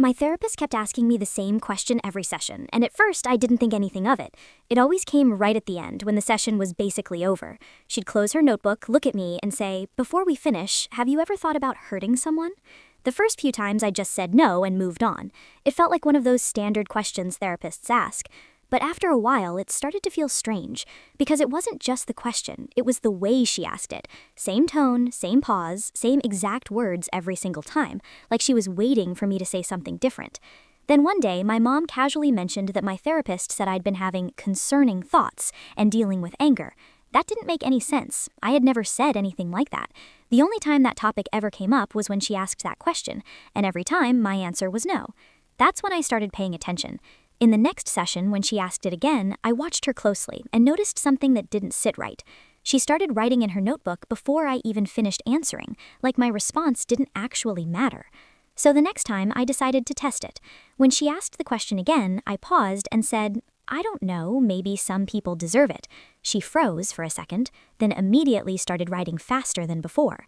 My therapist kept asking me the same question every session, and at first I didn't think anything of it. It always came right at the end, when the session was basically over. She'd close her notebook, look at me, and say, "Before we finish, have you ever thought about hurting someone?" The first few times I just said no and moved on. It felt like one of those standard questions therapists ask. But after a while, it started to feel strange, because it wasn't just the question, it was the way she asked it. Same tone, same pause, same exact words every single time, like she was waiting for me to say something different. Then one day, my mom casually mentioned that my therapist said I'd been having concerning thoughts and dealing with anger. That didn't make any sense. I had never said anything like that. The only time that topic ever came up was when she asked that question, and every time my answer was no. That's when I started paying attention. In the next session, when she asked it again, I watched her closely and noticed something that didn't sit right. She started writing in her notebook before I even finished answering, like my response didn't actually matter. So the next time, I decided to test it. When she asked the question again, I paused and said, "I don't know, maybe some people deserve it." She froze for a second, then immediately started writing faster than before.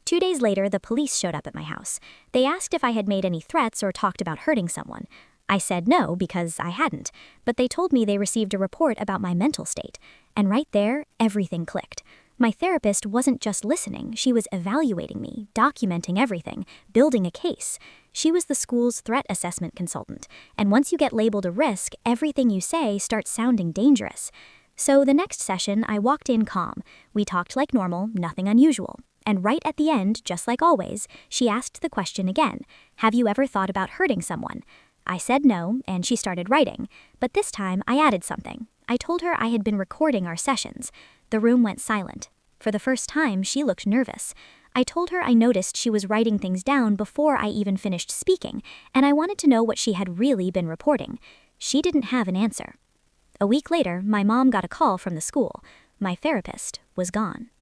2 days later, the police showed up at my house. They asked if I had made any threats or talked about hurting someone. I said no because I hadn't, but they told me they received a report about my mental state. And right there, everything clicked. My therapist wasn't just listening, she was evaluating me, documenting everything, building a case. She was the school's threat assessment consultant, and once you get labeled a risk, everything you say starts sounding dangerous. So the next session, I walked in calm. We talked like normal, nothing unusual. And right at the end, just like always, she asked the question again, "Have you ever thought about hurting someone?" I said no, and she started writing, but this time I added something. I told her I had been recording our sessions. The room went silent. For the first time, she looked nervous. I told her I noticed she was writing things down before I even finished speaking, and I wanted to know what she had really been reporting. She didn't have an answer. A week later, my mom got a call from the school. My therapist was gone.